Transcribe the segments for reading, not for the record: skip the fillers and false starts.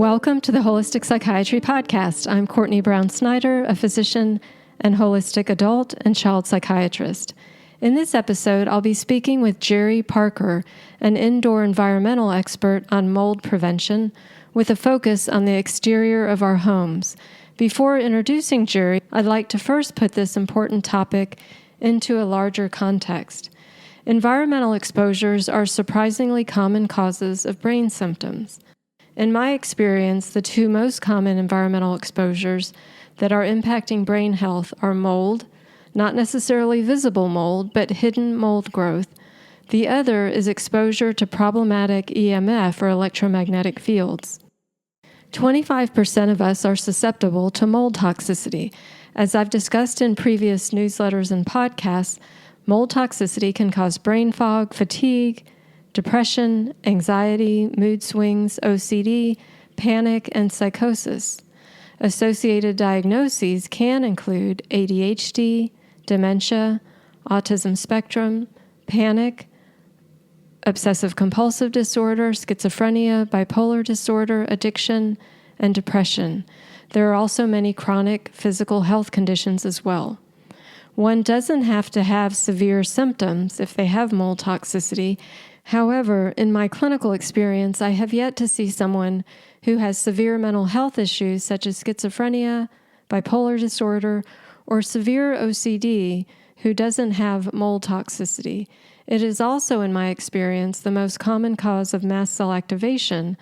Welcome to the Holistic Psychiatry Podcast. I'm Courtney Brown Snyder, a physician and holistic adult and child psychiatrist. In this episode, I'll be speaking with Jerry Parker, an indoor environmental expert on mold prevention, with a focus on the exterior of our homes. Before introducing Jerry, I'd like to first put this important topic into a larger context. Environmental exposures are surprisingly common causes of brain symptoms. In my experience, the two most common environmental exposures that are impacting brain health are mold, not necessarily visible mold, but hidden mold growth. The other is exposure to problematic EMF or electromagnetic fields. 25% of us are susceptible to mold toxicity. As I've discussed in previous newsletters and podcasts, mold toxicity can cause brain fog, fatigue, depression, anxiety, mood swings, OCD, panic, and psychosis. Associated diagnoses can include ADHD, dementia, autism spectrum, panic, obsessive-compulsive disorder, schizophrenia, bipolar disorder, addiction, and depression. There are also many chronic physical health conditions as well. One doesn't have to have severe symptoms if they have mold toxicity. However, in my clinical experience, I have yet to see someone who has severe mental health issues such as schizophrenia, bipolar disorder, or severe OCD who doesn't have mold toxicity. It is also, in my experience, the most common cause of mast cell activation,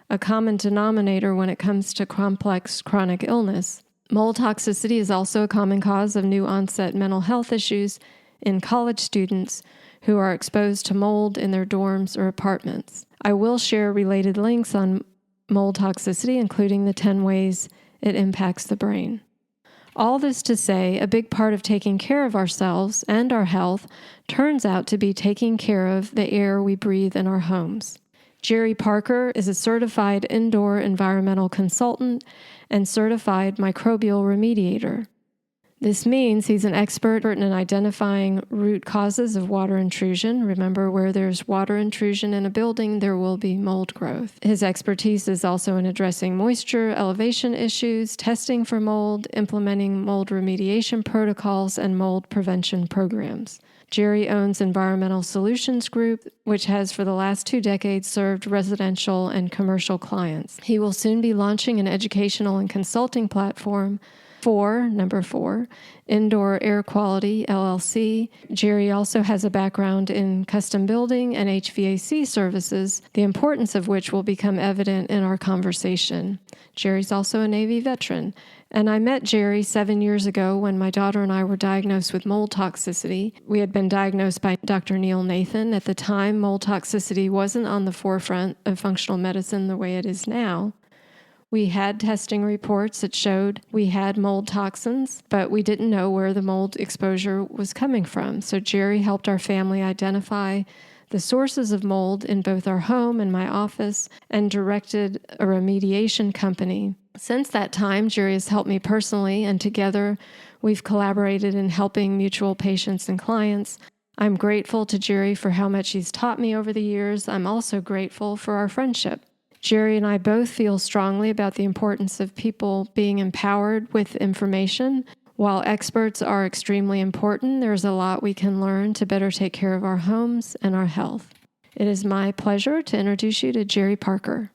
a common denominator when it comes to complex chronic illness. Mold toxicity is also a common cause of new-onset mental health issues in college students who are exposed to mold in their dorms or apartments. I will share related links on mold toxicity, including the 10 ways it impacts the brain. All this to say, a big part of taking care of ourselves and our health turns out to be taking care of the air we breathe in our homes. Jerry Parker is a certified indoor environmental consultant and certified microbial remediator. This means he's an expert in identifying root causes of water intrusion. Remember, where there's water intrusion in a building, there will be mold growth. His expertise is also in addressing moisture elevation issues, testing for mold, implementing mold remediation protocols, and mold prevention programs. Jerry owns Environmental Solutions Group, which has for the last 2 decades served residential and commercial clients. He will soon be launching an educational and consulting platform number 4, Indoor Air Quality LLC. Jerry also has a background in custom building and HVAC services, the importance of which will become evident in our conversation. Jerry's also a Navy veteran, and I met Jerry 7 years ago when my daughter and I were diagnosed with mold toxicity. We had been diagnosed by Dr. Neil Nathan. At the time, mold toxicity wasn't on the forefront of functional medicine the way it is now. We had testing reports that showed we had mold toxins, but we didn't know where the mold exposure was coming from. So Jerry helped our family identify the sources of mold in both our home and my office and directed a remediation company. Since that time, Jerry has helped me personally, and together we've collaborated in helping mutual patients and clients. I'm grateful to Jerry for how much he's taught me over the years. I'm also grateful for our friendship. Jerry and I both feel strongly about the importance of people being empowered with information. While experts are extremely important, there's a lot we can learn to better take care of our homes and our health. It is my pleasure to introduce you to Jerry Parker.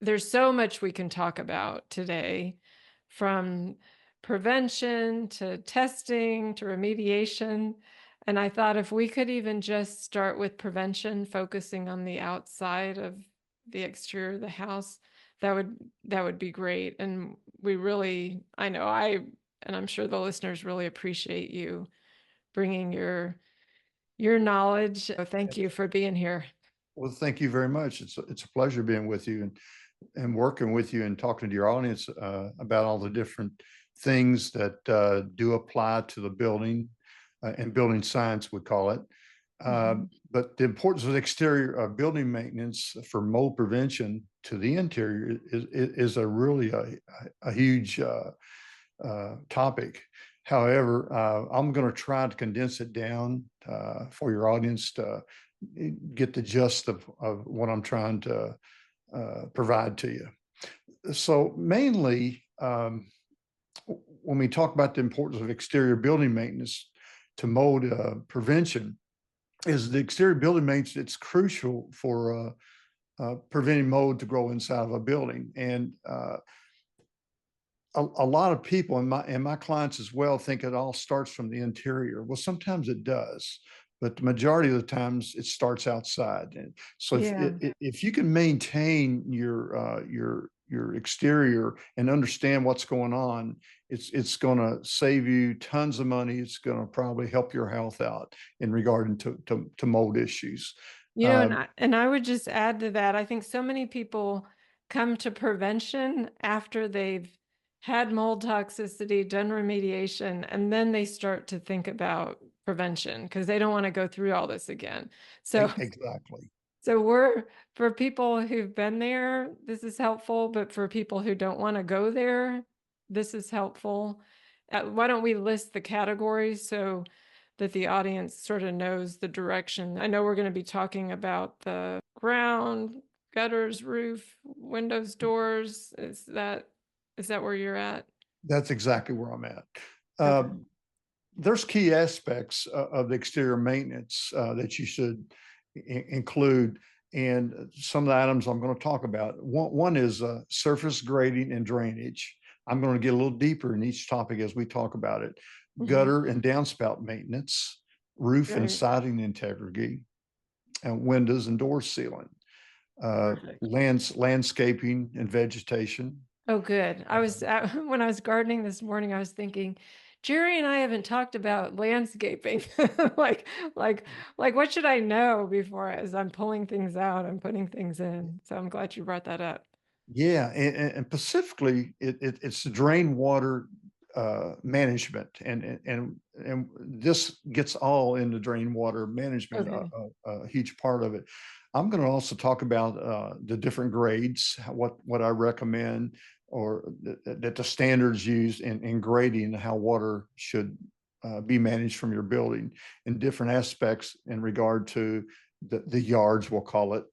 There's so much we can talk about today, from prevention to testing to remediation. And I thought if we could even just start with prevention, focusing on the outside of the exterior of the house, that would be great. And we really, and I'm sure the listeners really appreciate you bringing your knowledge. So thank you for being here. Well, thank you very much. It's a pleasure being with you and working with you and talking to your audience about all the different things that do apply to the building. And building science, we call it. But the importance of exterior building maintenance for mold prevention to the interior is a really a huge topic. However, I'm going to try to condense it down for your audience to get the gist of what I'm trying to provide to you. So mainly, when we talk about the importance of exterior building maintenance to mold prevention, is the exterior building maintenance. It's crucial for preventing mold to grow inside of a building. And a lot of people and my clients as well think it all starts from the interior. Well, sometimes it does, but the majority of the times it starts outside. And so Yeah. if you can maintain your exterior and understand what's going on, it's going to save you tons of money. It's going to probably help your health out in regard to mold issues. You know, and I would just add to that, I think so many people come to prevention after they've had mold toxicity, done remediation, and then they start to think about prevention because they don't want to go through all this again. So Exactly. So for people who've been there, this is helpful, but for people who don't want to go there, this is helpful. Why don't we list the categories so that the audience sort of knows the direction? I know we're going to be talking about the ground, gutters, roof, windows, doors. Is that where you're at? That's exactly where I'm at. Okay. There's key aspects of the exterior maintenance that you should include. And some of the items I'm going to talk about. One is surface grading and drainage. I'm going to get a little deeper in each topic as we talk about it. Gutter and downspout maintenance, roof and siding integrity, and windows and door sealing, landscaping and vegetation. Oh, good. When I was gardening this morning, I was thinking, Jerry and I haven't talked about landscaping. like, what should I know before as I'm pulling things out and putting things in? So I'm glad you brought that up. Yeah, and specifically, it's the drain water management, and this gets all into drain water management, Okay. a huge part of it. I'm going to also talk about the different grades, what I recommend, or that the standards used in grading how water should be managed from your building, in different aspects in regard to the yards, we'll call it,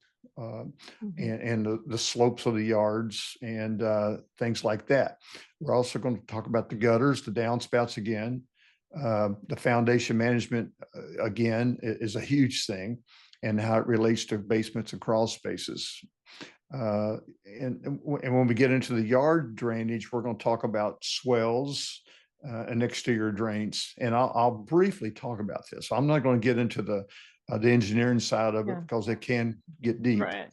and the slopes of the yards and things like that. We're also going to talk about the gutters, the downspouts again. The foundation management, again, is a huge thing, and how it relates to basements and crawl spaces. And when we get into the yard drainage, we're going to talk about swells and exterior drains. And I'll briefly talk about this. I'm not going to get into the engineering side of it because it can get deep. Right.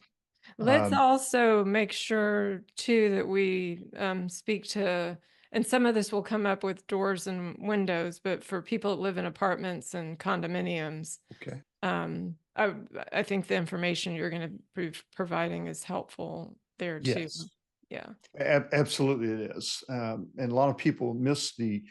Let's also make sure too that we speak to, and some of this will come up with doors and windows, but for people that live in apartments and condominiums, okay. I think the information you're going to be providing is helpful there too. Yes. Yeah. Absolutely it is. And a lot of people miss the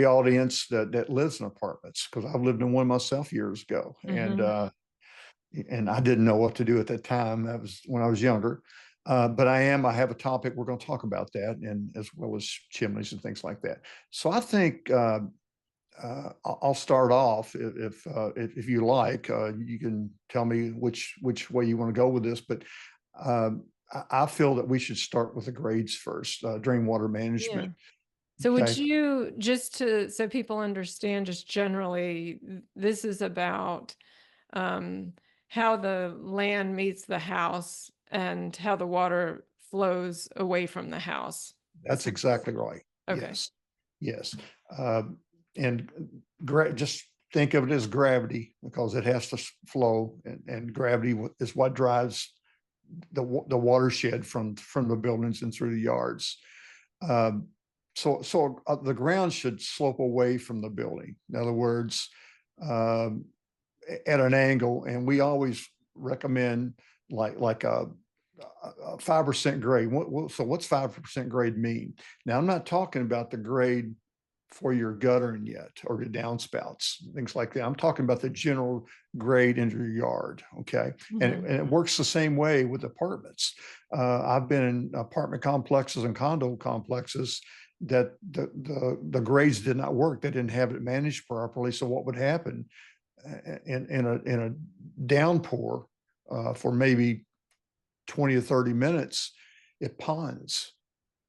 audience that lives in apartments, because I've lived in one myself years ago, and I didn't know what to do at that time. That was when I was younger. But I have a topic, we're going to talk about that, and as well as chimneys and things like that. So I think I'll start off if you like. You can tell me which way you want to go with this, but I feel that we should start with the grades first, drain water management. So would you, so people understand just generally, this is about how the land meets the house and how the water flows away from the house. That's exactly right. Okay. Yes. And just think of it as gravity, because it has to flow, and gravity is what drives the watershed from the buildings and through the yards. So the ground should slope away from the building. In other words, at an angle, and we always recommend like a 5% grade. So what's 5% grade mean? Now, I'm not talking about the grade for your guttering yet, or your downspouts, things like that. I'm talking about the general grade into your yard. Okay. And it works the same way with apartments. I've been in apartment complexes and condo complexes that the grades did not work. They didn't have it managed properly. So what would happen in a downpour, for maybe 20 or 30 minutes, it ponds.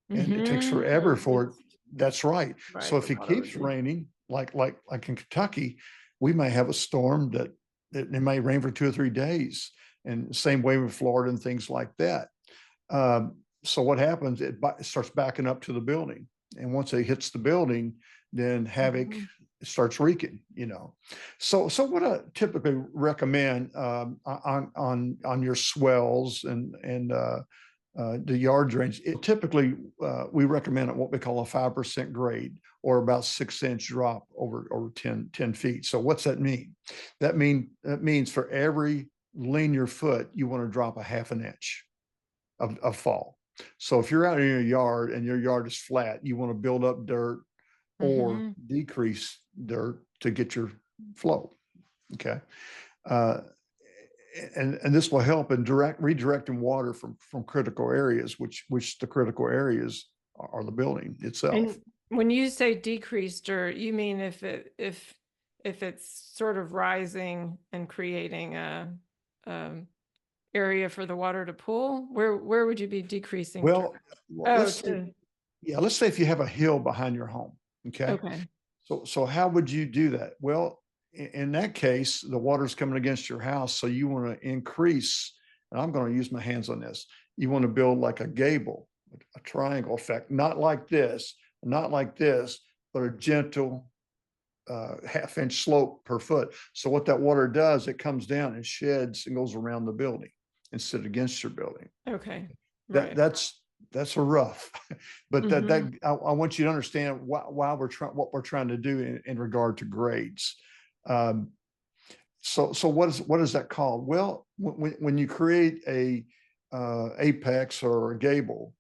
And it takes forever for it. That's right. So if it keeps raining, like in Kentucky, we may have a storm that it may rain for 2 or 3 days. And same way with Florida and things like that. So what happens? It starts backing up to the building. And once it hits the building, then havoc starts wreaking, you know. So what I typically recommend on your swells and the yard drains, typically we recommend what we call a 5% grade, or about 6-inch drop over 10 feet. So what's that mean? That means for every linear foot, you want to drop a 1/2 inch of fall. So if you're out in your yard and your yard is flat, you want to build up dirt or decrease dirt to get your flow. Okay. And this will help in redirecting water from critical areas, which the critical areas are the building itself. And when you say decrease dirt, you mean if it's sort of rising and creating a area for the water to pool, where would you be decreasing? Well, let's say if you have a hill behind your home. Okay. So how would you do that? Well, in that case, the water's coming against your house. So you want to increase, and I'm going to use my hands on this. You want to build like a gable, a triangle effect, not like this, but a gentle 1/2 inch slope per foot. So what that water does, it comes down and sheds and goes around the building instead of against your building. Okay. That's a rough, but I want you to understand what we're trying to do in regard to grades. So what is that called? Well, when you create a apex or a gable,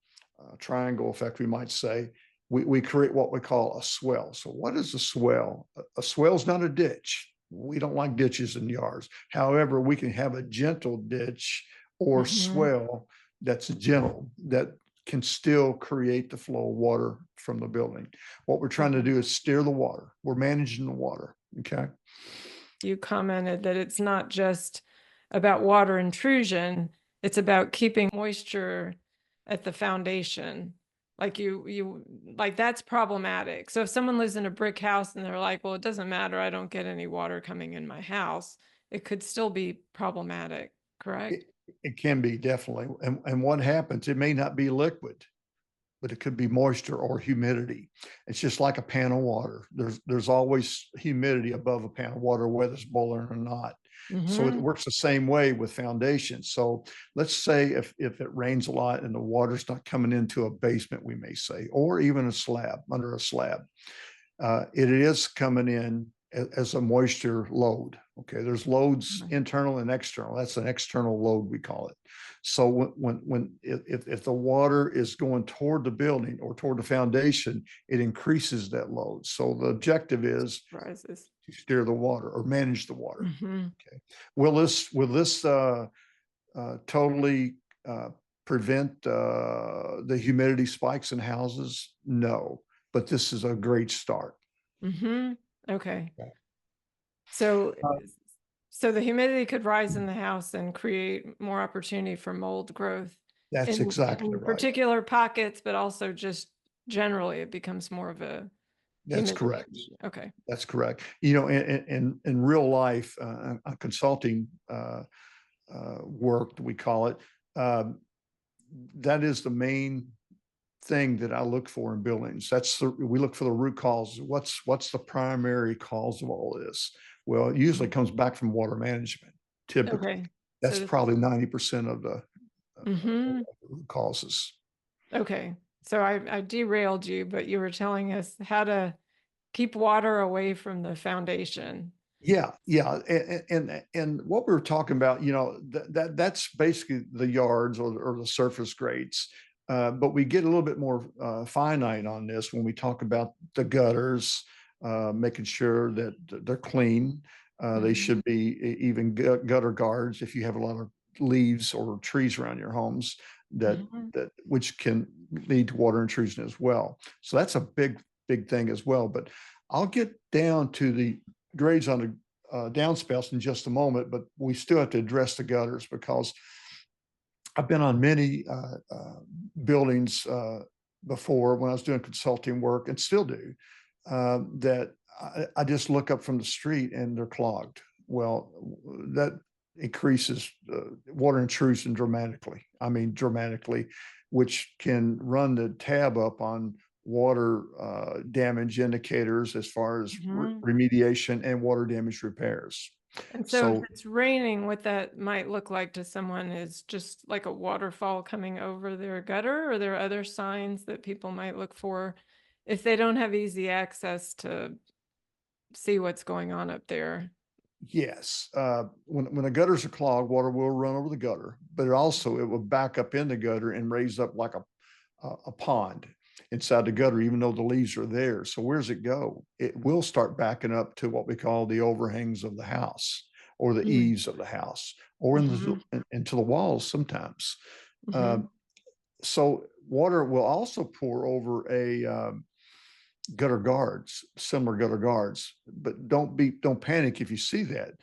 triangle effect, we might say, we create what we call a swell. So what is a swell? A swell is not a ditch. We don't like ditches in yards. However, we can have a gentle ditch or swell that's gentle, that can still create the flow of water from the building. What we're trying to do is steer the water. We're managing the water. Okay. You commented that it's not just about water intrusion, it's about keeping moisture at the foundation. Like like that's problematic. So if someone lives in a brick house and they're like, well, it doesn't matter, I don't get any water coming in my house, it could still be problematic, correct? It can be, definitely. And what happens, it may not be liquid, but it could be moisture or humidity. It's just like a pan of water. There's always humidity above a pan of water, whether it's boiling or not. So it works the same way with foundations. So let's say if it rains a lot and the water's not coming into a basement, we may say, or even a slab, under a slab, it is coming in as a moisture load. Okay, there's loads internal and external. That's an external load, we call it. So if the water is going toward the building or toward the foundation, it increases that load. So the objective is to steer the water or manage the water. Okay. Will this totally prevent the humidity spikes in houses? No, but this is a great start. Okay. So the humidity could rise in the house and create more opportunity for mold growth. That's exactly right. Particular pockets, but also just generally it becomes more of a. That's correct. Okay. That's correct. You know, in real life, consulting work, we call it, that is the main thing that I look for in buildings. We look for the root cause. What's the primary cause of all this? Well, it usually comes back from water management. Typically, okay. That's probably 90% of the root causes. Okay, so I derailed you, but you were telling us how to keep water away from the foundation. Yeah, and what we were talking about, you know, that's basically the yards or the surface grades. But we get a little bit more finite on this when we talk about the gutters, making sure that they're clean. They should be even gutter guards if you have a lot of leaves or trees around your homes that which can lead to water intrusion as well. So that's a big thing as well. But I'll get down to the grades on downspouts in just a moment, but we still have to address the gutters because I've been on many buildings before when I was doing consulting work, and still do, that I just look up from the street and they're clogged. Well, that increases water intrusion dramatically. I mean, dramatically, which can run the tab up on water damage indicators as far as remediation and water damage repairs. And so if it's raining, what that might look like to someone is just like a waterfall coming over their gutter, or there are other signs that people might look for if they don't have easy access to see what's going on up there. Yes, when the gutters are clogged, water will run over the gutter, but it will back up in the gutter and raise up like a pond inside the gutter, even though the leaves are there. So where does it go? It will start backing up to what we call the overhangs of the house, or the eaves of the house, or into the walls sometimes. So water will also pour over a gutter guards, similar gutter guards, but don't panic if you see that,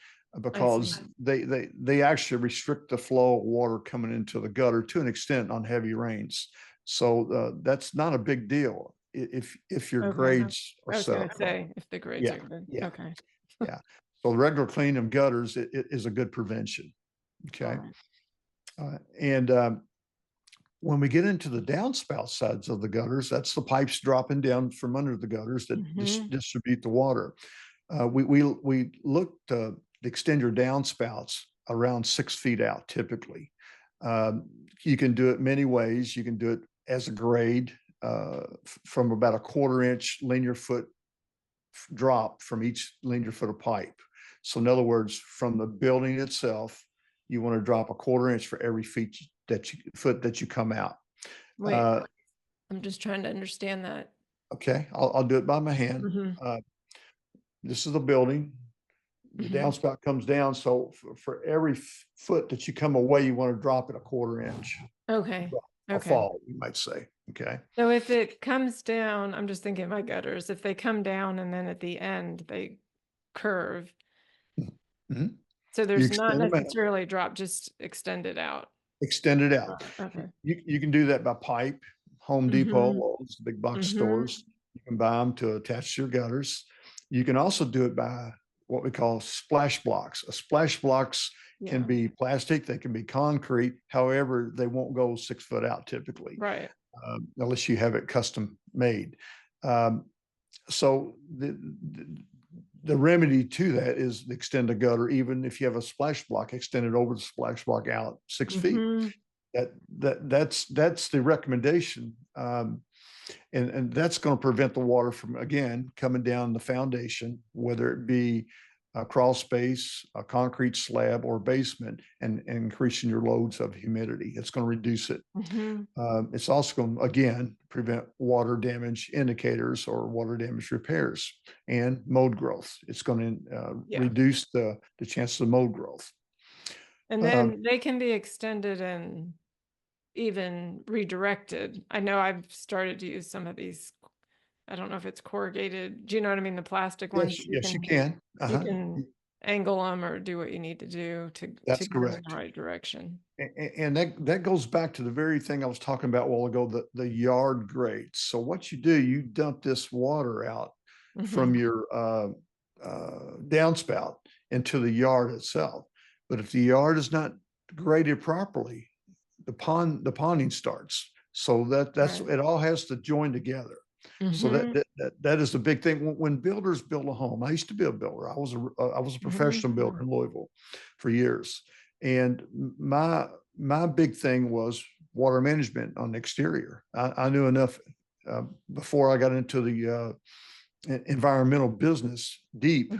because they actually restrict the flow of water coming into the gutter to an extent on heavy rains. So that's not a big deal if your grades are set up. I was going to say, if the grades are good. Yeah. Okay. Yeah. So the regular cleaning of gutters it is a good prevention. Okay. And when we get into the downspout sides of the gutters, that's the pipes dropping down from under the gutters that distribute the water. We look to extend your downspouts around 6 feet out typically. You can do it many ways. You can do it as a grade from about a 1/4 inch linear foot drop from each linear foot of pipe. So in other words, from the building itself, you want to drop a 1/4 inch for every foot that you come out. Wait, I'm just trying to understand that. Okay, I'll do it by my hand. This is the building. The downspout comes down. So for every foot that you come away, you want to drop it a 1/4 inch. Okay. A fall, you might say. Okay. So if it comes down, I'm just thinking of my gutters. If they come down and then at the end they curve. So there's not necessarily drop, just extend it out. Extend it out. Okay. You can do that by pipe. Home Depot, Lowe's, big box stores. You can buy them to attach to your gutters. You can also do it by what we call splash blocks. Splash blocks can be plastic, they can be concrete. However, they won't go 6 foot out typically, right? Unless you have it custom made. So the remedy to that is extend the gutter. Even if you have a splash block, extend it over the splash block out 6 feet. That's the recommendation. And that's going to prevent the water from, again, coming down the foundation, whether it be a crawl space, a concrete slab, or basement, and increasing your loads of humidity. It's going to reduce it. It's also going to, again, prevent water damage indicators or water damage repairs and mold growth. It's going to reduce the chances of mold growth. And then they can be extended and even redirected. I know I've started to use some of these. I don't know if it's corrugated. Do you know what I mean? The plastic ones. Yes, you can. You can angle them or do what you need to do to get in the right direction. And that goes back to the very thing I was talking about a while ago, the yard grates. So what you do, you dump this water out from your downspout into the yard itself. But if the yard is not graded properly, the ponding starts. So that's it all has to join together. So that is the big thing. When builders build a home, I used to be a builder. I was a professional builder in Louisville for years, and my big thing was water management on the exterior. I knew enough before I got into the environmental business deep.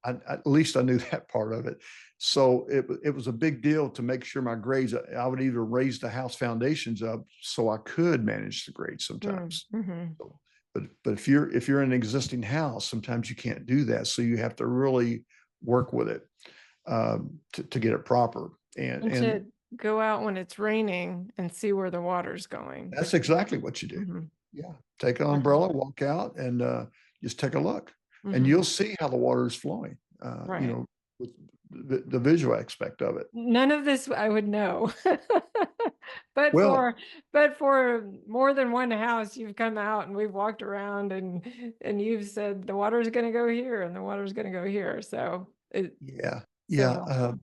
At least I knew that part of it. So it was a big deal to make sure my grades, I would either raise the house foundations up so I could manage the grades sometimes. But if you're in an existing house, sometimes you can't do that. So you have to really work with it to get it proper. And to go out when it's raining and see where the water's going. That's exactly what you do. Yeah. Take an umbrella, walk out, and just take a look. And you'll see how the water is flowing. Right. with the visual aspect of it. None of this I would know. But Well, for more than one house, you've come out and we've walked around and you've said the water's going to go here and the water's going to go here. So it's yeah, so yeah. helpful.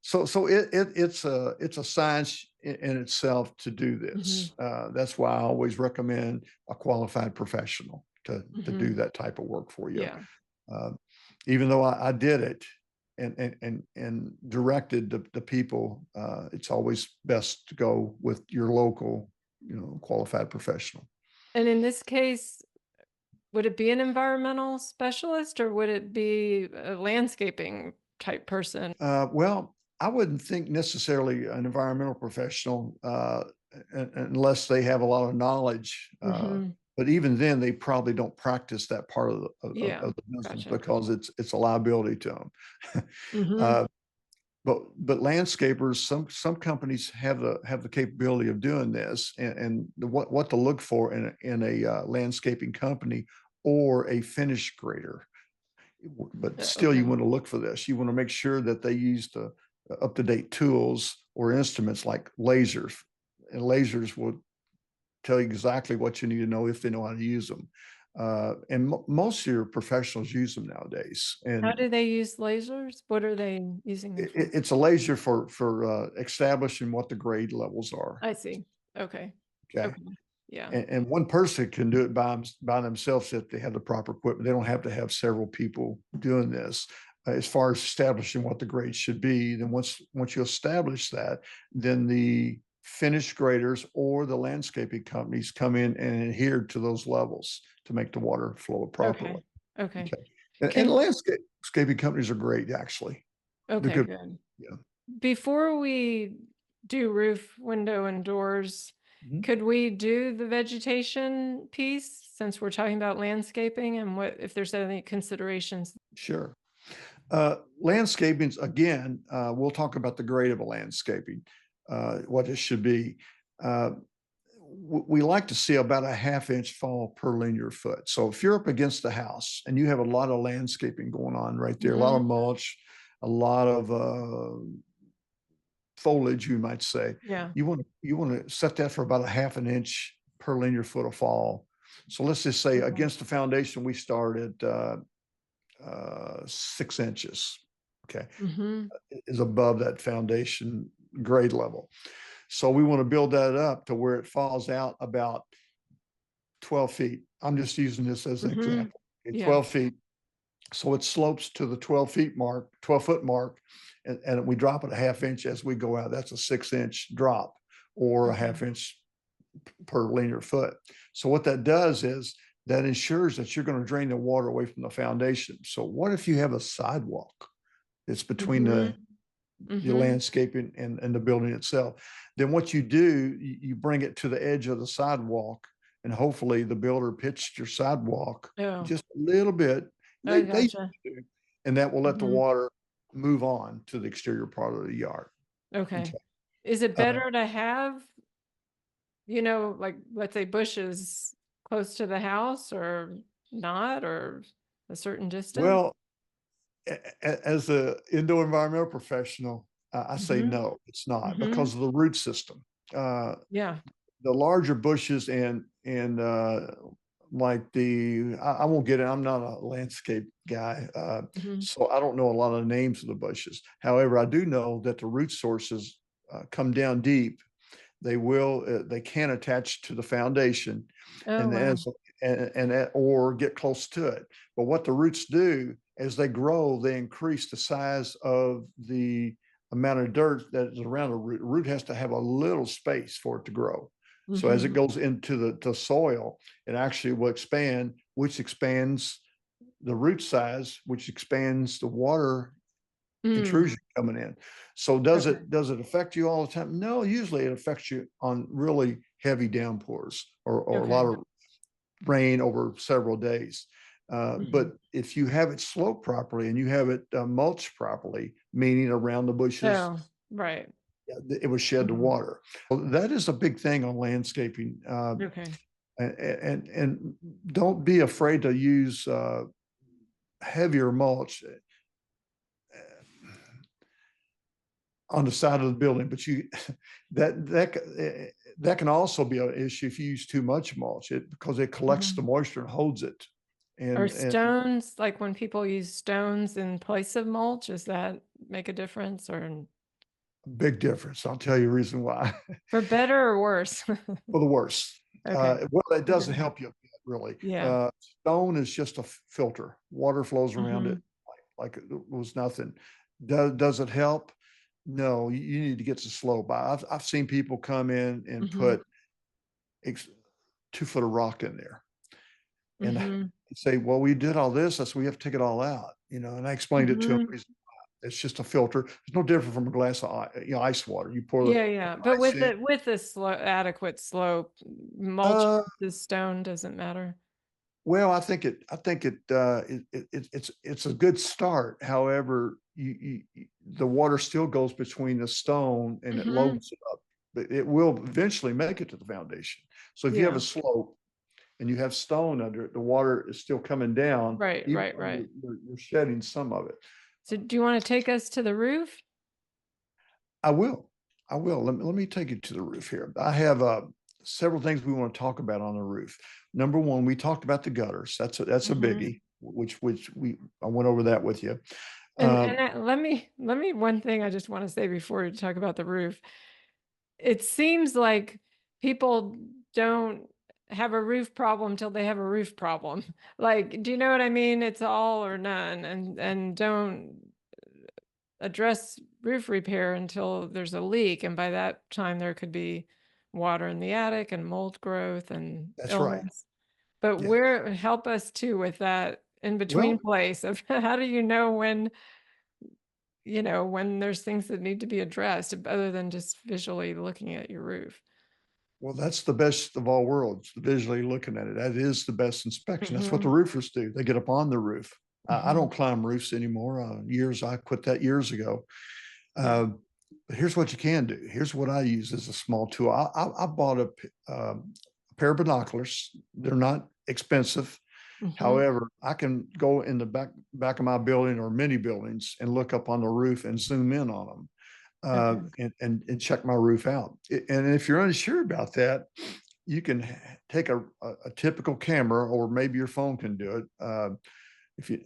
So it's a science in itself to do Hmm. this. That's why I always recommend a qualified professional to do Hmm. that type of work for you. Yeah. Uh, Even though I did it and directed the people, it's always best to go with your local, qualified professional. And in this case, would it be an environmental specialist or would it be a landscaping type person? Well, I wouldn't think necessarily an environmental professional unless they have a lot of knowledge. Hmm. But even then, they probably don't practice that part of Yeah. of the business Gotcha. because it's a liability to them. Hmm. uh, but landscapers, some companies have the capability of doing this, and what to look for in a landscaping company or a finish grader. But still, you Okay. want to look for this. You want to make sure that they use the up-to-date tools or instruments like lasers, and lasers will tell you exactly what you need to know if they know how to use them. And most of your professionals use them nowadays. How And do they use lasers? What are they using them for? it's a laser for establishing what the grade levels are. I see. Okay. Okay. Okay. Yeah. And one person can do it by themselves if they have the proper equipment. They don't have to have several people doing this. As far as establishing what the grade should be, then once you establish that, then the finished graders or the landscaping companies come in and adhere to those levels to make the water flow properly. Okay. Okay. Okay. And Can landscaping companies are great, actually. They're Okay, good. good. Yeah. Before we do roof, window, and doors, Mhm. could we do the vegetation piece since we're talking about landscaping and what if there's any considerations? Sure. Landscaping, again, we'll talk about the grade of a landscaping, what it should be. Uh, we like to see about a ½ inch fall per linear foot. So if you're up against the house and you have a lot of landscaping going on right there, a lot of Hmm. mulch, a lot of foliage, you might say, Yeah. you want to set that for about a ½ inch per linear foot of fall. So let's just say Okay. against the foundation, we start at 6 inches. Okay, Hmm. is above that foundation grade level. So we want to build that up to where it falls out about 12 feet. I'm just using this as an Hmm. example. Okay, Yeah. 12 feet. So it slopes to the 12 feet mark, 12-foot mark, and we drop it a ½ inch as we go out. That's a 6 inch drop or a Okay. ½ inch per linear foot. So what that does is that ensures that you're going to drain the water away from the foundation. So what if you have a sidewalk that's between Hmm. the Hmm. landscaping and the building itself? Then what you do, you bring it to the edge of the sidewalk, and hopefully the builder pitched your sidewalk Oh, just a little bit. I They gotcha. do, and that will let the Hmm. water move on to the exterior part of the yard. Okay. Okay. Is it Uh, better to have, like let's say bushes close to the house or not, or a certain distance? well, as an indoor environmental professional, I say Hmm. no, it's not Hmm. because of the root system. Uh, Yeah. the larger bushes and like I won't get it. I'm not a landscape guy, Hmm. so I don't know a lot of the names of the bushes. However, I do know that the root sources come down deep. They can attach to the foundation, Oh, and wow. as or get close to it. But what the roots do as they grow, they increase the size of the amount of dirt that is around a root. A root has to have a little space for it to grow. So as it Hmm. goes into the soil, it actually will expand, which expands the root size, which expands the water Mm. intrusion coming in. So Okay. does it affect you all the time? No, usually it affects you on really heavy downpours or a lot Okay. of rain over several days. Hmm. But if you have it sloped properly and you have it mulched properly, meaning around the bushes, Oh, right. it will shed the Hmm. water. So that is a big thing on landscaping. Okay. And don't be afraid to use heavier mulch. on the side of the building, but you that can also be an issue if you use too much mulch, because it collects the moisture and holds it. Or And stones, like when people use stones in place of mulch, does that make a difference, or big difference. I'll tell you the reason why. for better or worse? For the worse. Okay. Well, it doesn't Okay. help you a bit, really. Yeah. Stone is just a filter. Water flows around it like it was nothing. Does it help? No, you need to get to slope. I've seen people come in and put 2 foot of rock in there and say, well, we did all this. I said, we have to take it all out, and I explained it to them. It's just a filter. It's no different from a glass of ice water. You pour the Yeah. But ice with in. adequate slope, mulch the stone doesn't matter. Well, I think it's a good start. However, the water still goes between the stone and it loads it up, but it will eventually make it to the foundation. So if you have Yeah. a slope and you have stone under it, the water is still coming down. Right. Even though you're shedding some of it. So do you want to take us to the roof? I will. Let me take you to the roof here. I have several things we want to talk about on the roof. Number one, we talked about the gutters. That's a biggie, which I went over that with you. Let me one thing I just want to say before you talk about the roof. It seems like people don't have a roof problem till they have a roof problem. Like, do you know what I mean? It's all or none, and don't address roof repair until there's a leak, and by that time there could be water in the attic and mold growth and That's right. illness. But Yeah. help us too with that in between Well, place of how do you know when there's things that need to be addressed other than just visually looking at your roof. well, that's the best of all worlds, visually looking at it. That is the best inspection. That's what the roofers do. They get up on the roof. I don't climb roofs anymore. I quit that years ago. But here's what you can do. Here's what I use as a small tool. I bought a pair of binoculars. They're not expensive. However, I can go in the back of my building or many buildings and look up on the roof and zoom in on them. And check my roof out. And if you're unsure about that, you can take a typical camera, or maybe your phone can do it. If you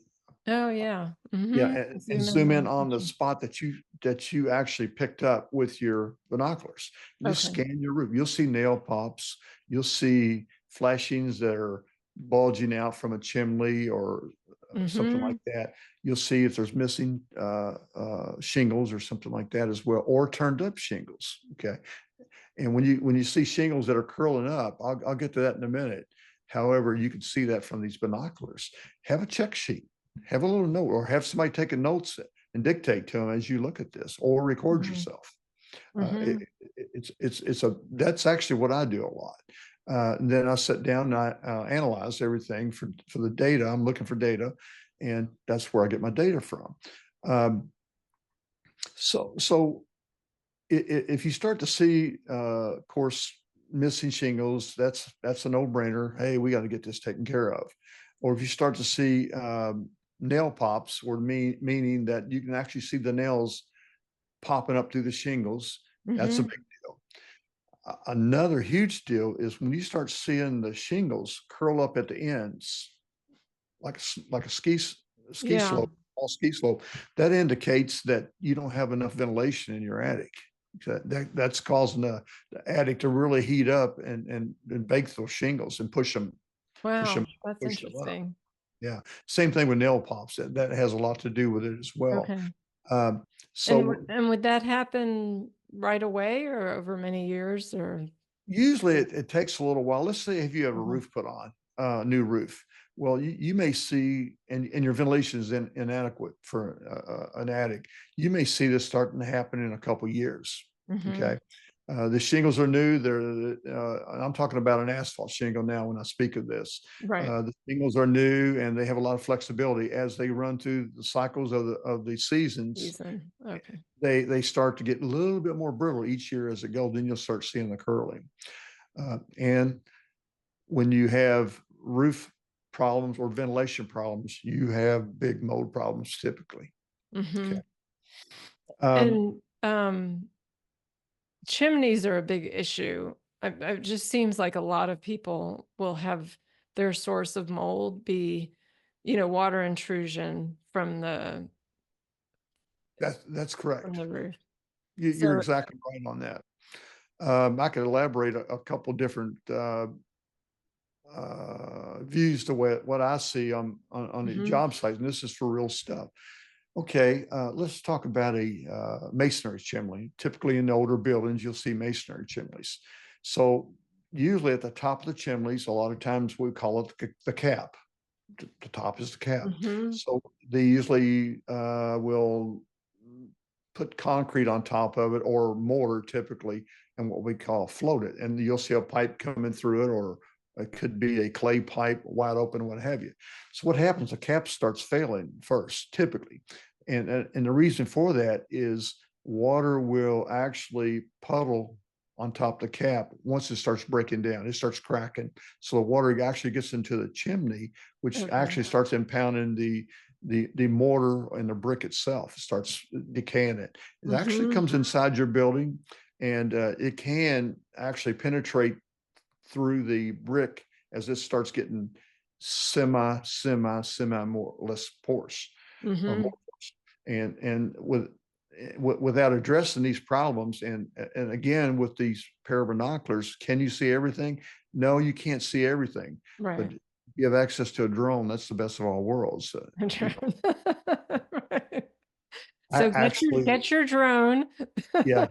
Oh yeah. and zoom in on the spot that you actually picked up with your binoculars. Just scan your roof. You'll see nail pops. You'll see flashings that are bulging out from a chimney or something like that. You'll see if there's missing shingles or something like that as well, or turned up shingles. Okay. And when you see shingles that are curling up, I'll get to that in a minute. However, you can see that from these binoculars. Have a check sheet, have a little note, or have somebody taking notes and dictate to them as you look at this, or record yourself. That's actually what I do a lot. And then I sit down and I analyze everything for the data. I'm looking for data, and that's where I get my data from. So if you start to see, of course, missing shingles, that's a no-brainer. Hey, we got to get this taken care of. Or if you start to see nail pops, or meaning that you can actually see the nails popping up through the shingles, that's a big deal. Another huge deal is when you start seeing the shingles curl up at the ends, like a ski slope, all ski slope. That indicates that you don't have enough ventilation in your attic. That's causing the attic to really heat up and bake those shingles and push them. Wow, that's interesting. Yeah, same thing with nail pops. That has a lot to do with it as well. Okay. So and would that happen right away or over many years, or? Usually it takes a little while. Let's say if you have a roof put on, a new roof. Well, you may see, and your ventilation is inadequate for an attic. You may see this starting to happen in a couple of years. Okay. The shingles are new. I'm talking about an asphalt shingle now when I speak of this. Right. The shingles are new and they have a lot of flexibility as they run through the cycles of the seasons. Okay. They start to get a little bit more brittle each year as it goes. Then you'll start seeing the curling. And when you have roof problems or ventilation problems, you have big mold problems typically. Okay. And chimneys are a big issue. It just seems like a lot of people will have their source of mold be, water intrusion from the That's correct. roof. You're So, exactly right on that. I could elaborate a couple different views to what I see on the job sites, and this is for real stuff. Okay, let's talk about a masonry chimney. Typically in the older buildings, you'll see masonry chimneys. So usually at the top of the chimneys, a lot of times we call it the cap. The top is the cap. So they usually will put concrete on top of it or mortar typically, and what we call float it. And you'll see a pipe coming through it, or it could be a clay pipe wide open, what have you. So what happens, the cap starts failing first, typically. And the reason for that is water will actually puddle on top of the cap once it starts breaking down. It starts cracking. So the water actually gets into the chimney, which actually starts impounding the mortar and the brick itself. It starts decaying it. It actually comes inside your building, and it can actually penetrate through the brick as it starts getting semi more or less porous, or more porous. And without addressing these problems, and again with these pair of binoculars, can you see everything? No, you can't see everything. right. But you have access to a drone, that's the best of all worlds. Right. I So actually, get your drone. yeah,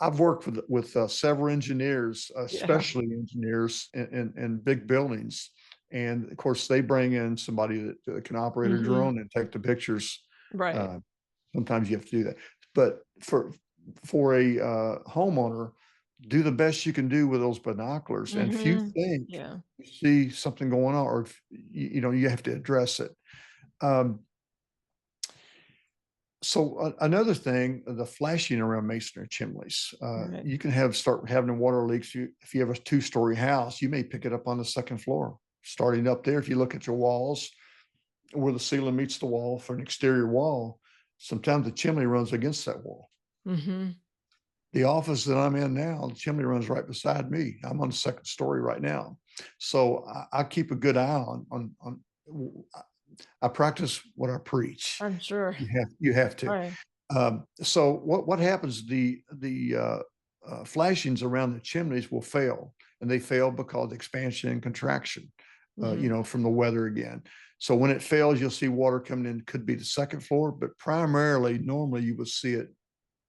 I've worked with several engineers, Yeah. especially engineers in big buildings. And of course, they bring in somebody that can operate a drone and take the pictures. Right. Sometimes you have to do that. But for a homeowner, do the best you can do with those binoculars. And if you think Yeah. you see something going on, or if, you have to address it. So another thing, the flashing around masonry chimneys. Right. You can start having water leaks. If you have a 2-story house, you may pick it up on the second floor. Starting up there, if you look at your walls, where the ceiling meets the wall for an exterior wall, sometimes the chimney runs against that wall. The office that I'm in now, the chimney runs right beside me. I'm on the second story right now. So I keep a good eye on I practice what I preach. I'm sure. You have to. Right. So what happens? The flashings around the chimneys will fail, and they fail because of expansion and contraction. From the weather again. So when it fails, you'll see water coming in. Could be the second floor, but primarily, normally you will see it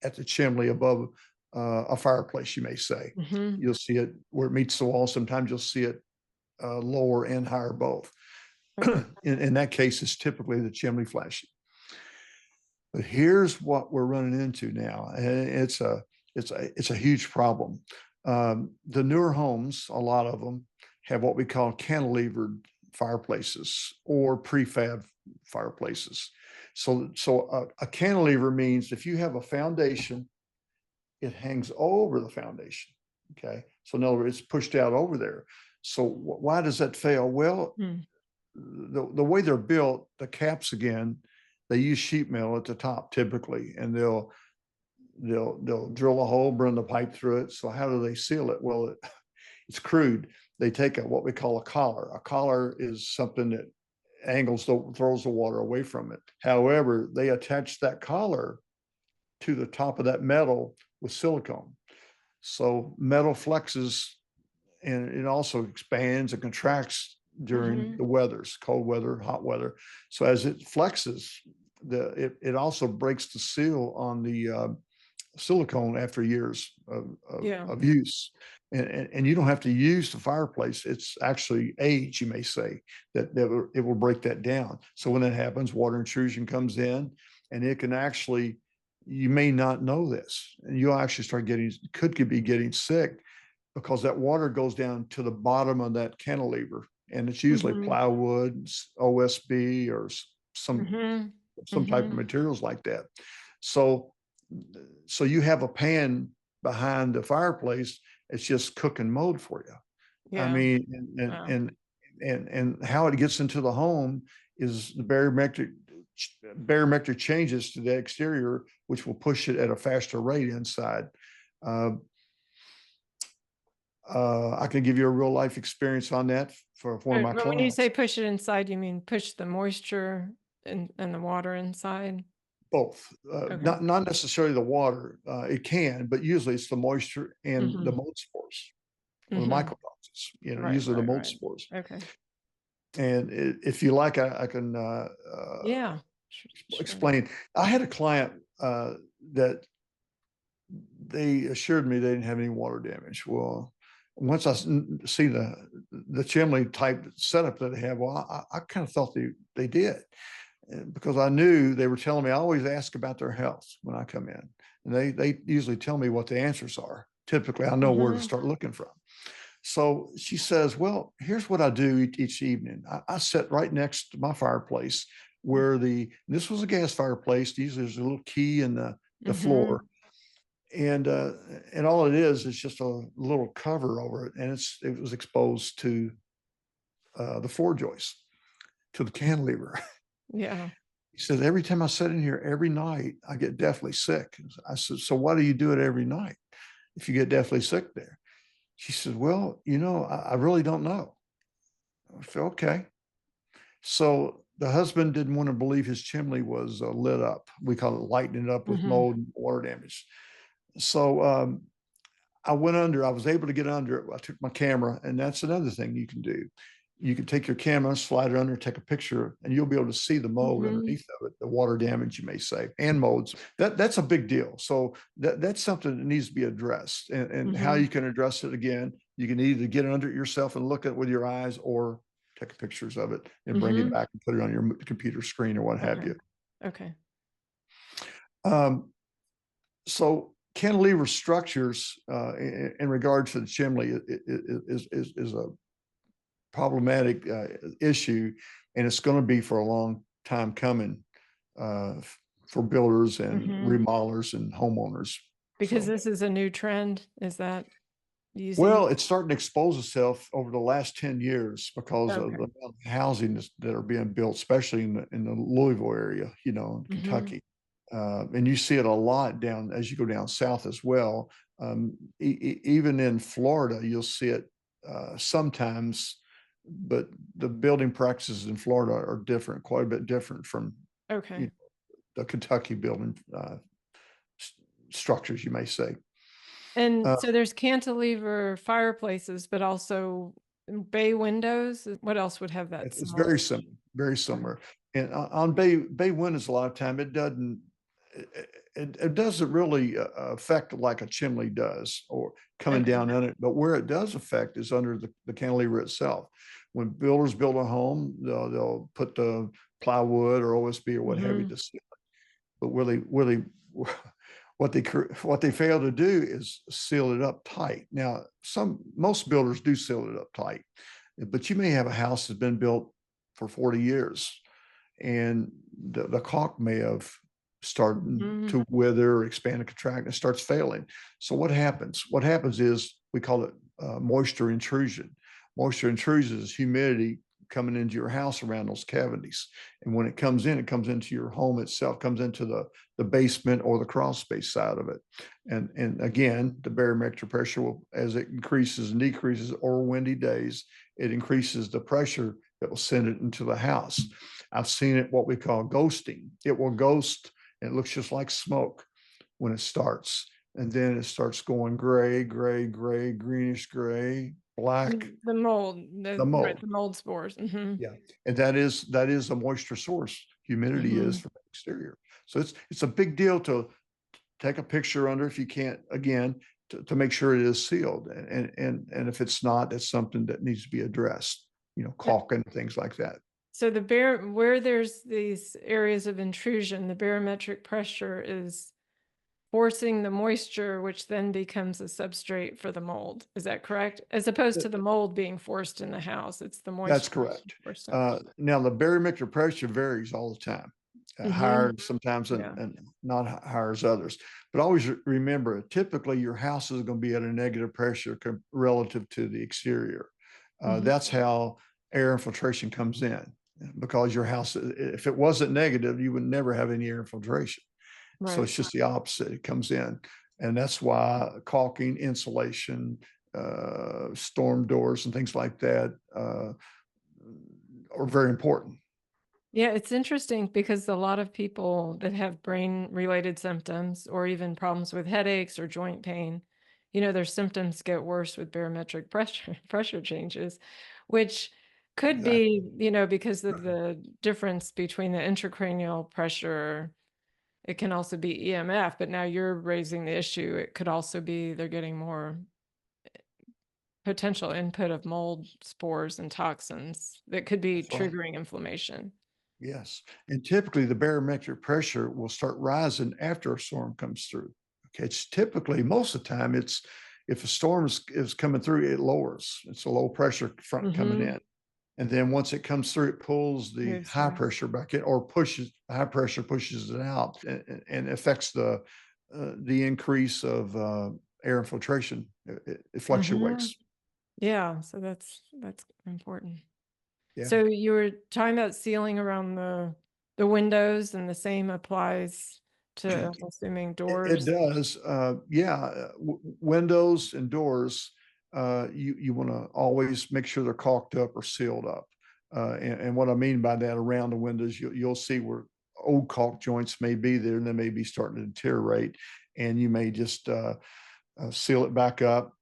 at the chimney above a fireplace. You may say you'll see it where it meets the wall. Sometimes you'll see it lower and higher, both. In that case, it's typically the chimney flashing. But here's what we're running into now, and it's a huge problem. The newer homes, a lot of them have what we call cantilevered fireplaces or prefab fireplaces. So a cantilever means if you have a foundation, it hangs over the foundation. Okay, so in other words, it's pushed out over there. So why does that fail? Well, the way they're built, the caps again, they use sheet metal at the top typically, and they'll drill a hole, run the pipe through it. So how do they seal it? Well, it's crude. They take what we call a collar. A collar is something that throws the water away from it. However, they attach that collar to the top of that metal with silicone. So metal flexes, and it also expands and contracts during the weathers, cold weather, hot weather. So as it flexes, it also breaks the seal on the silicone after years of use. And you don't have to use the fireplace. It's actually age, you may say, that it will break that down. So when that happens, water intrusion comes in, and it can actually, you may not know this, and you'll actually could be getting sick because that water goes down to the bottom of that cantilever, and it's usually plywood, OSB, or some type of materials like that. So you have a pan behind the fireplace. It's just cooking mold for you. Yeah. I mean, and how it gets into the home is the barometric barometric changes to the exterior, which will push it at a faster rate inside. I can give you a real life experience on that for one of my But when you clients. say push it inside, you mean push the moisture and the water inside? Both, Okay. not necessarily the water. It can, but usually it's the moisture and the mold spores or the mycotoxins. Usually the mold spores. Okay. And if you like, I can Yeah. explain. I had a client that they assured me they didn't have any water damage. Well, once I see the chimney type setup that they have, well, I kind of thought they did, because I knew they were telling me. I always ask about their health when I come in, and they usually tell me what the answers are. Typically, I know where to start looking from. So she says, well, here's what I do each evening. I sit right next to my fireplace where this was a gas fireplace. Usually there's a little key in the floor. And all it is just a little cover over it. And it was exposed to the floor joist, to the cantilever. Yeah. He says, every time I sit in here every night, I get deathly sick. I said, so why do you do it every night if you get deathly sick there? She said, well, I really don't know. I said, okay. So the husband didn't want to believe his chimney was lit up. We call it lighting it up with mold and water damage. So I was able to get under it. I took my camera, and that's another thing you can do. You can take your camera, slide it under, take a picture, and you'll be able to see the mold underneath of it, the water damage, you may say, and molds. That's a big deal. So that's something that needs to be addressed. And how you can address it, again, you can either get under it yourself and look at it with your eyes, or take pictures of it and bring it back and put it on your computer screen or what have you. Okay. So cantilever structures in regard to the chimney is a problematic issue, and it's going to be for a long time coming for builders and remodelers and homeowners. Because this is a new trend, is that using? Well, it's starting to expose itself over the last 10 years because of the housing that are being built, especially in the Louisville area, in Kentucky. And you see it a lot down as you go down south as well. Even in Florida, you'll see it sometimes, but the building practices in Florida are different, quite a bit different from the Kentucky building structures, you may say. And so there's cantilever fireplaces, but also bay windows. What else would have that? It's very similar, very similar. And on bay windows, a lot of time it doesn't really affect like a chimney does, or coming down on it. But where it does affect is under the cantilever itself. When builders build a home, they'll put the plywood or OSB or what have you to seal it. But what they fail to do is seal it up tight. Now, most builders do seal it up tight, but you may have a house that's been built for 40 years, and the caulk may have started to wither, expand, and contract, and it starts failing. So what happens? What happens is, we call it moisture intrusion. Moisture intrusion is humidity coming into your house around those cavities. And when it comes into your home itself, comes into the basement or the crawl space side of it. And again, the barometric pressure will, as it increases and decreases over windy days, it increases the pressure that will send it into the house. I've seen it, what we call ghosting. It will ghost, and it looks just like smoke when it starts. And then it starts going gray, greenish gray, black. The mold, the mold. Right, the mold spores. Yeah, and that is a moisture source. Humidity is from the exterior. So it's a big deal to take a picture under, if you can't, again, to make sure it is sealed. And if it's not, that's something that needs to be addressed. Caulk and things like that. So where there's these areas of intrusion, the barometric pressure is forcing the moisture, which then becomes a substrate for the mold. Is that correct? As opposed to the mold being forced in the house, it's the moisture. That's correct. Now, the barometric pressure varies all the time. Higher sometimes and not higher as others. But always remember, typically your house is going to be at a negative pressure relative to the exterior. That's how air infiltration comes in. because your house, if it wasn't negative, you would never have any air infiltration. So it's Right. just the opposite. It comes in. And that's why caulking, insulation, storm doors and things like that are very important. Yeah, it's interesting because a lot of people that have brain related symptoms or even problems with headaches or joint pain, their symptoms get worse with barometric pressure changes, which could Exactly. be, because of the difference between the intracranial pressure. It can also be EMF, but now you're raising the issue. It could also be they're getting more potential input of mold spores and toxins that could be That's right. triggering inflammation. Yes. And typically the barometric pressure will start rising after a storm comes through. Okay. It's typically, most of the time, it's if a storm is coming through, it lowers. It's a low pressure front coming Mhm. in. And then once it comes through, it pulls the Moves high back. pressure back in, or pushes high pressure pushes it out, and affects the increase of air infiltration. It Mhm. fluctuates. Yeah, so that's important. Yeah. So you were talking about sealing around the windows, and the same applies to, I'm assuming, It doors? does. Yeah. Windows and doors, you want to always make sure they're caulked up or sealed up. And what I mean by that, around the windows, you'll see where old caulk joints may be there, and they may be starting to deteriorate. And you may just seal it back up.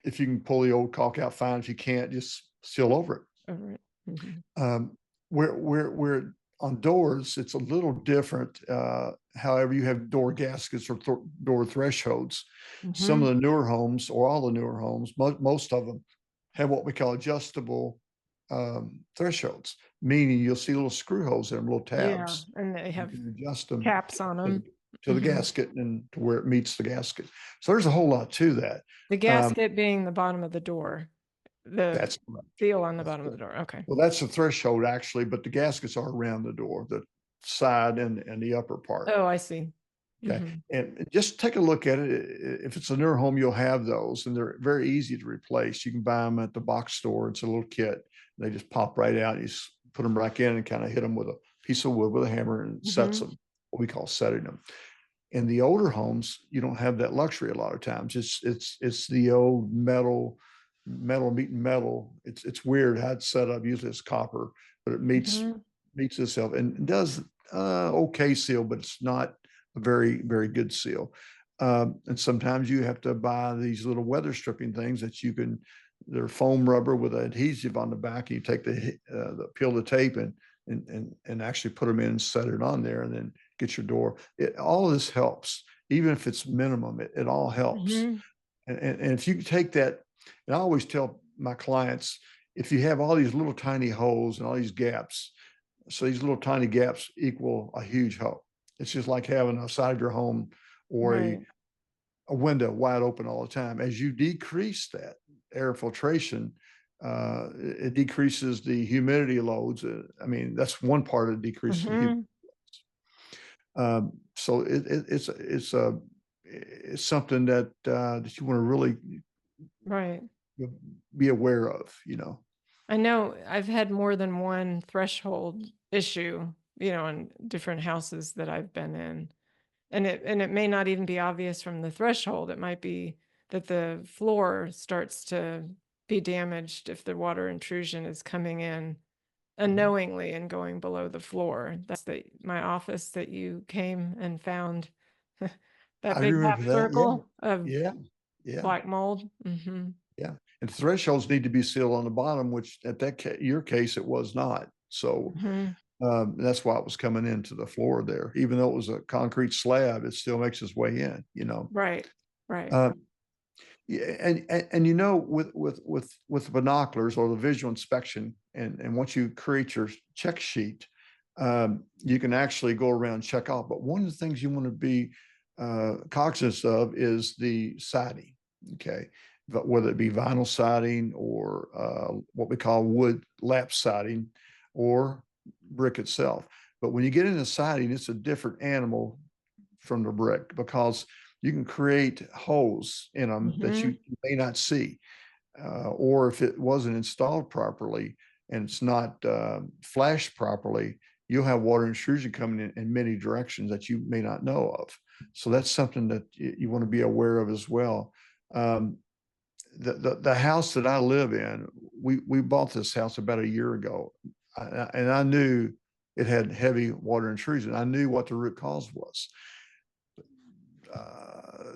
If you can pull the old caulk out, fine. If you can't, just seal over it. Over it. Mhm. Um, where on doors, it's a little different. However, you have door gaskets or door thresholds. Some of Mhm. the newer homes, or all the newer homes, most of them have what we call adjustable thresholds, meaning you'll see little screw holes in them, little Yeah, tabs. and they You have can adjust them caps on to, them. to the Mhm. gasket and to where it meets the gasket. So there's a whole lot to that. The Um, gasket being the bottom of the door, the that's correct. seal on the That's bottom of the correct. door. Okay. Well, that's the threshold actually, but the gaskets are around the door, the side and the upper part. Oh, I see. Okay. Mhm. And just take a look at it. If it's a newer home, you'll have those, and they're very easy to replace. You can buy them at the box store. It's a little kit. They just pop right out. You just put them back in and kind of hit them with a piece of wood with a hammer, and sets Mhm. them, what we call setting them. In the older homes, you don't have that luxury a lot of times. It's the old metal meeting metal. It's weird how it's set up. Usually it's copper, but it Mhm. meets itself and does okay seal, but it's not a very good seal. And sometimes you have to buy these little weather stripping things that you can. They're foam rubber with adhesive on the back. And you take peel the tape and actually put them in and set it on there, and then get your door. All of this helps, even if it's minimum. It all helps. Mhm. And if you take that, and I always tell my clients, if you have all these little tiny holes and all these gaps, so these little tiny gaps equal a huge hole. It's just like having a side of your home or Right. a window wide open all the time. As you decrease that air filtration, it decreases the humidity loads. I mean, that's one part of decreasing humidity. Mhm. So it's something that you want to really Right. be aware of. You know. I know I've had more than one threshold issue, in different houses that I've been in. And it may not even be obvious from the threshold. It might be that the floor starts to be damaged if the water intrusion is coming in Mhm. unknowingly and going below the floor. That's my office that you came and found that I big half remember that. Yeah, circle of yeah, yeah, black mold. Hmm. yeah. And thresholds need to be sealed on the bottom, which at your case it was not. So Hmm. that's why it was coming into the floor there. Even though it was a concrete slab, it still makes its way in. Right. Right. Uh, Yeah, and with binoculars or the visual inspection, and once you create your check sheet, you can actually go around and check off. But one of the things you want to be cognizant of is the siding. Okay, but whether it be vinyl siding or what we call wood lap siding or brick itself. But when you get into siding, it's a different animal from the brick, because you can create holes in them that Hmm. you may not see. Or if it wasn't installed properly, and it's not flashed properly, you'll have water intrusion coming in many directions that you may not know of. So that's something that you want to be aware of as well. The house that I live in, we bought this house about a year ago, and I knew it had heavy water intrusion. I knew what the root cause was.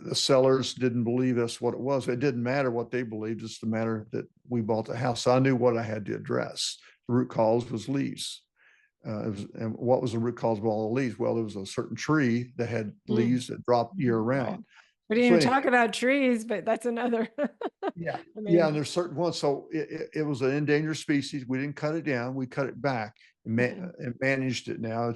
The sellers didn't believe us what it was. It didn't matter what they believed, it's the matter that we bought the house. So I knew what I had to address. The root cause was leaves. And what was the root cause of all the leaves? Well, there was a certain tree that had leaves that dropped year round. We didn't even talk about trees, but that's another. Yeah. I mean, Yeah. And there's certain ones. So it was an endangered species. We didn't cut it down. We cut it back and managed it. Now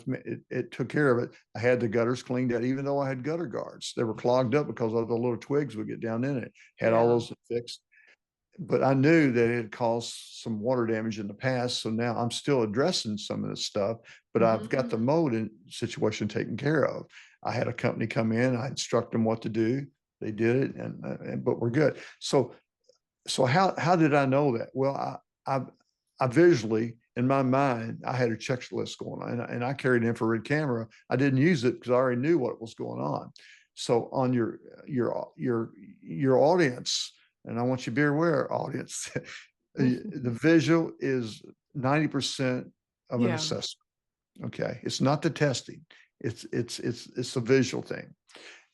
it took care of it. I had the gutters cleaned out, even though I had gutter guards. They were clogged up because of the little twigs would get down in it. Had all those fixed. But I knew that it had caused some water damage in the past. So now I'm still addressing some of this stuff, but I've got the mold situation taken care of. I had a company come in, I instructed them what to do. They did it, but we're good. So how did I know that? Well, I visually in my mind, I had a checklist going on, and I carried an infrared camera. I didn't use it because I already knew what was going on. So on your audience, and I want you to be aware, audience, the visual is 90% of an assessment. Okay, it's not the testing; it's a visual thing,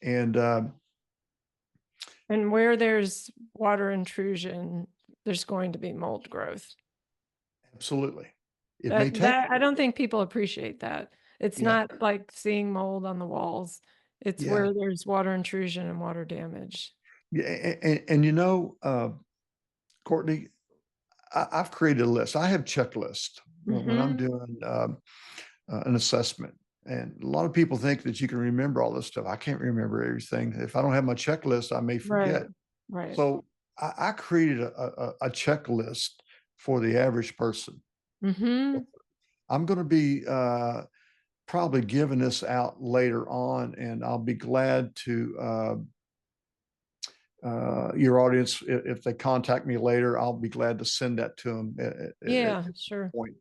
and where there's water intrusion, there's going to be mold growth. Absolutely, it may take. I don't think people appreciate that. It's not like seeing mold on the walls. It's where there's water intrusion and water damage. Yeah, and Courtney, I've created a list. I have checklists when I'm doing an assessment. And a lot of people think that you can remember all this stuff. I can't remember everything. If I don't have my checklist, I may forget. Right. So I created a checklist for the average person. I'm going to be probably giving this out later on, and I'll be glad to your audience, if they contact me later, I'll be glad to send that to them. At sure. Point.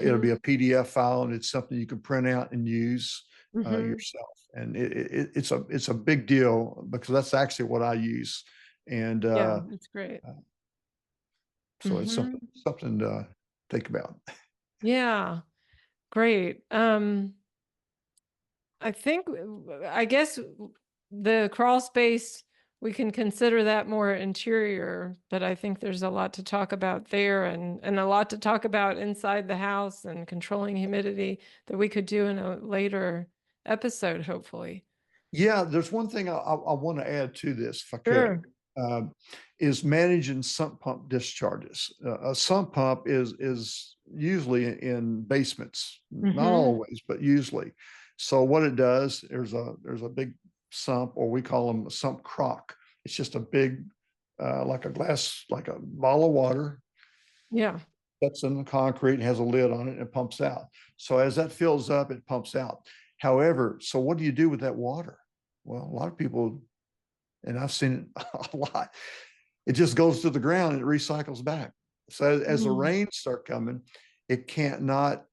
It'll be a PDF file, and it's something you can print out and use yourself. And it's a big deal because that's actually what I use. And that's great. So it's something to think about. Yeah, great. I guess the crawl space, we can consider that more interior, but I think there's a lot to talk about there and a lot to talk about inside the house and controlling humidity that we could do in a later episode, hopefully. Yeah, there's one thing I want to add to this, if I could, is managing sump pump discharges. A sump pump is usually in basements, not always, but usually. So what it does, there's a big sump, or we call them a sump crock. It's just a big, like a glass, like a bottle of water. Yeah. That's in the concrete and has a lid on it, and it pumps out. So as that fills up, it pumps out. However, so what do you do with that water? Well, a lot of people, and I've seen it a lot, it just goes to the ground and it recycles back. So as the rains start coming, it cannot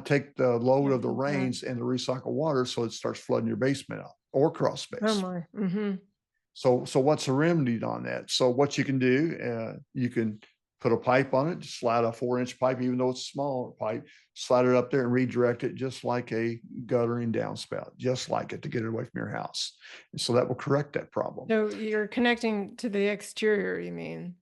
take the load of the rains and the recycled water, so it starts flooding your basement out or crawl space. Oh my. So what's the remedy on that? So what you can do, you can put a pipe on it, slide a 4-inch pipe, even though it's a small pipe, slide it up there and redirect it just like a guttering downspout, just like it, to get it away from your house. And so that will correct that problem. So you're connecting to the exterior, you mean?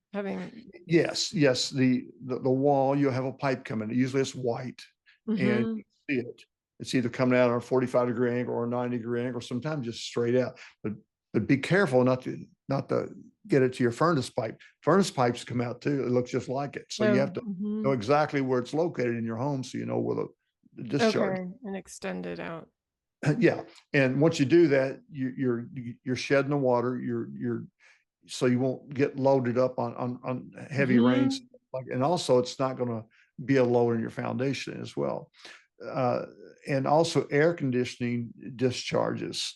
Yes. The wall, you'll have a pipe coming. Usually it's white, and you see it. It's either coming out on a 45-degree angle or a 90-degree angle, or sometimes just straight out. But be careful not to get it to your furnace pipe. Furnace pipes come out too. It looks just like it. So you have to know exactly where it's located in your home, so you know where the discharge. Okay, and extend it out. Yeah, and once you do that, you're shedding the water. So you won't get loaded up on heavy rains. And also, it's not going to be a load in your foundation as well. And also air conditioning discharges.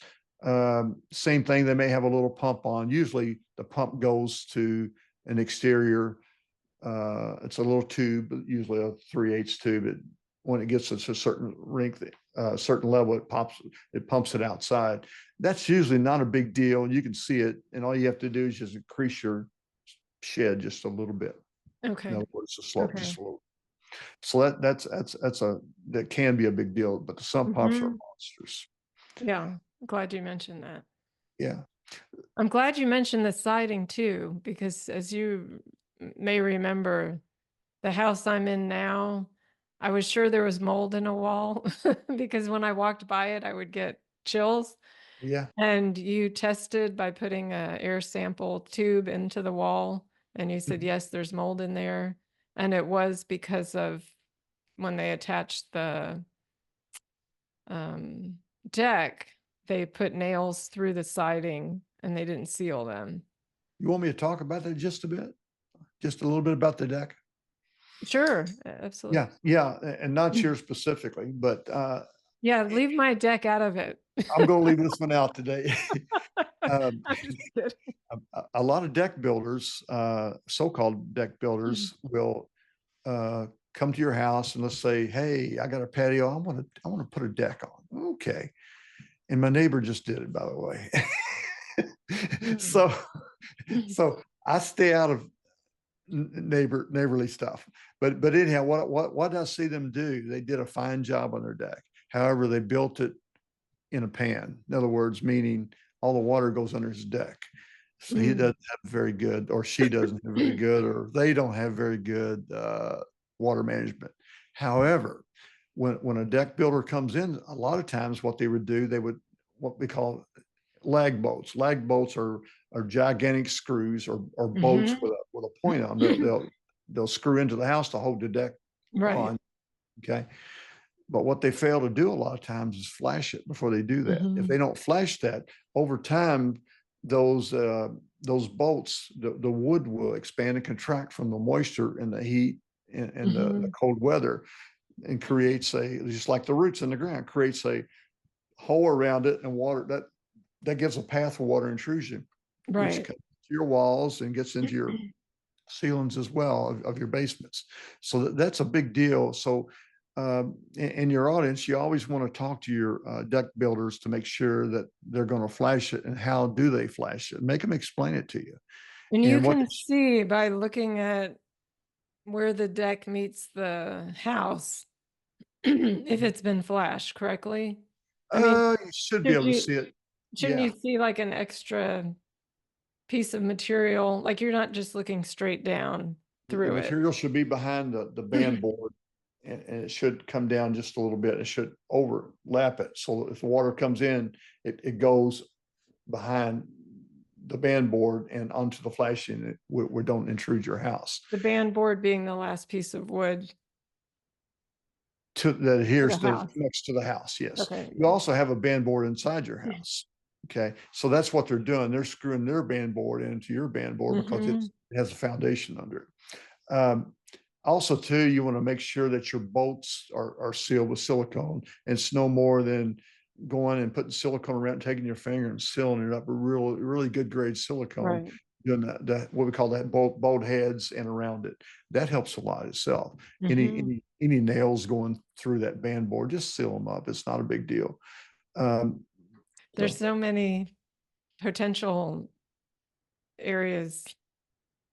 Same thing, they may have a little pump on. Usually the pump goes to an exterior It's a little tube, usually a 3/8 tube. When it gets to a certain certain level, it pumps it outside. That's usually not a big deal. You can see it, and all you have to do is just increase your shed just a little bit. In Okay. other words, the slope Okay. just a little. So that can be a big deal, but the sump pumps are monsters. Yeah. Glad you mentioned that. Yeah. I'm glad you mentioned the siding too, because as you may remember, the house I'm in now, I was sure there was mold in a wall because when I walked by it, I would get chills. Yeah. And you tested by putting a air sample tube into the wall, and you said, yes, there's mold in there. And it was because of when they attached the deck, they put nails through the siding and they didn't seal them. You want me to talk about that just a bit? Just a little bit about the deck? Sure, absolutely. Yeah, and not yours specifically, but Yeah, leave my deck out of it. I'm going to leave this one out today. I'm just kidding. A lot of deck builders, so-called deck builders, will come to your house and let's say, "Hey, I got a patio. I want to put a deck on." Okay, and my neighbor just did it, by the way. so, so I stay out of neighborly stuff. But anyhow, what I see them do, they did a fine job on their deck. However, they built it in a pan. In other words, meaning all the water goes under his deck. So he doesn't have very good, or she doesn't have very good, or they don't have very good water management. However, when a deck builder comes in, a lot of times what they would do, they would what we call lag boats. Lag boats are gigantic screws or boats with a point on them. They'll screw into the house to hold the deck Right. on. Okay. But what they fail to do a lot of times is flash it before they do that. If they don't flash that, over time, those bolts, the wood will expand and contract from the moisture and the heat and the cold weather, and creates just like the roots in the ground, creates a hole around it, and water that gives a path for water intrusion, which comes to your walls and gets into your ceilings as well of your basements. So that's a big deal. So in your audience, you always want to talk to your deck builders to make sure that they're going to flash it, and how do they flash it. Make them explain it to you. And you And what can see by looking at where the deck meets the house if it's been flashed correctly. I mean, you should be able to see it. shouldn't Yeah, you see like an extra piece of material? Like you're not just looking straight down the through it. material should be behind the band board, and it should come down just a little bit. It should overlap it, so if the water comes in, it goes behind the band board and onto the flashing. We don't intrude your house. The band board being the last piece of wood That adheres to the house. next to the house. Yes. Okay. You also have a band board inside your house. Okay. So that's what they're doing. They're screwing their band board into your band board because it has a foundation under it. Also, too, you want to make sure that your bolts are sealed with silicone. And it's no more than going and putting silicone around, taking your finger and sealing it up, a really good grade silicone. Right. Doing that what we call that bolt heads and around it. That helps a lot itself. Any nails going through that band board, just seal them up. It's not a big deal. There's so many potential areas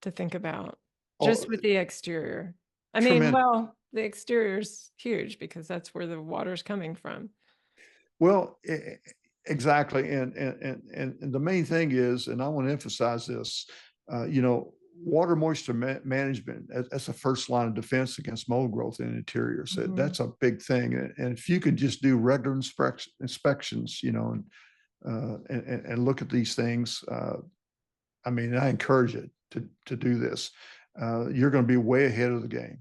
to think about just with the exterior. I mean, well, the exterior's huge because that's where the water's coming from. Well, exactly. And the main thing is, and I want to emphasize this, water moisture management, that's the first line of defense against mold growth in interiors. So that's a big thing. And if you could just do regular inspections, and look at these things, I mean, I encourage you to do this. You're going to be way ahead of the game.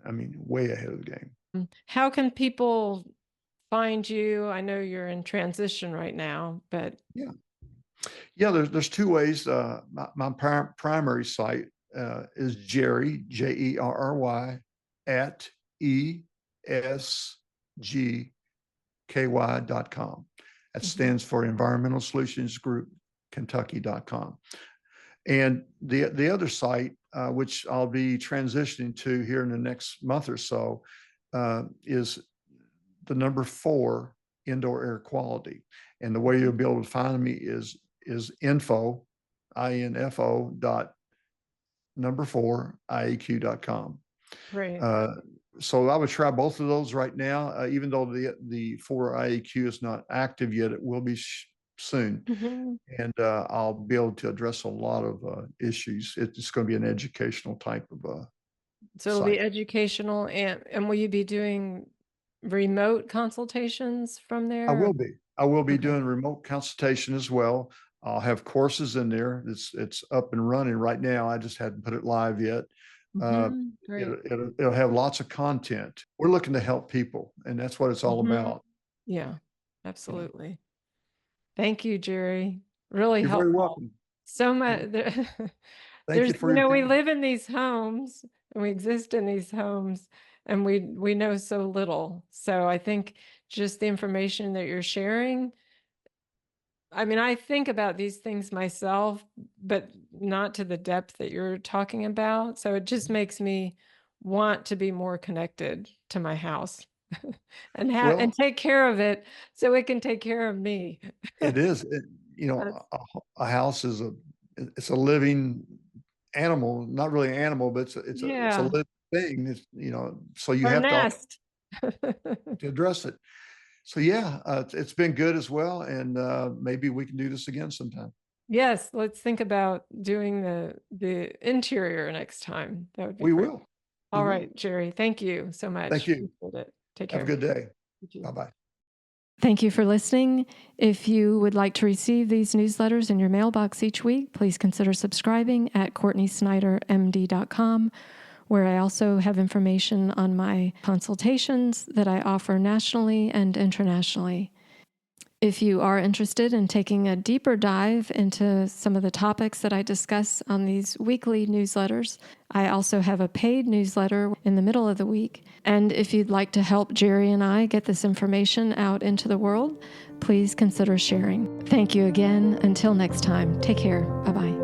I mean, way ahead of the game. How can people find you? I know you're in transition right now, but yeah, there's two ways. My primary site is Jerry, Jerry at ESGKY.com. That stands for Environmental Solutions Group Kentucky.com. And the other site, which I'll be transitioning to here in the next month or so, is the number 4 Indoor Air Quality. And the way you'll be able to find me is info, info dot number 4 IAQ.com. Great. So I would try both of those right now, even though the 4 IAQ is not active yet. It will be soon. Mm-hmm. And I'll be able to address a lot of issues. It's going to be an educational type of So it'll be site. educational, and will you be doing remote consultations from there? I will be Okay. doing remote consultation as well. I'll have courses in there. It's up and running right now. I just hadn't put it live yet. Great. It'll have lots of content. We're looking to help people, and that's what it's all about. Yeah, absolutely. Thank you, Jerry. Really You're helpful. very welcome. So much. Thank you for your we time. live in these homes and we exist in these homes, and we know so little. So I think just the information that you're sharing, I mean, I think about these things myself, but not to the depth that you're talking about. So it just makes me want to be more connected to my house and Well, take care of it so it can take care of me. it is. That's- A house is it's a living animal. Not really an animal, but it's a yeah, living thing. So you our have nest. to address it. So yeah, it's been good as well, and maybe we can do this again sometime. Yes, let's think about doing the interior next time. That would be We great. will. All We will. right, Jerry. Thank you so much. Thank you. Appreciate it. Take Have care. a good day. You too. Bye-bye. Thank you for listening. If you would like to receive these newsletters in your mailbox each week, please consider subscribing at CourtneySnyderMD.com, where I also have information on my consultations that I offer nationally and internationally. If you are interested in taking a deeper dive into some of the topics that I discuss on these weekly newsletters, I also have a paid newsletter in the middle of the week. And if you'd like to help Jerry and I get this information out into the world, please consider sharing. Thank you again. Until next time, take care. Bye-bye.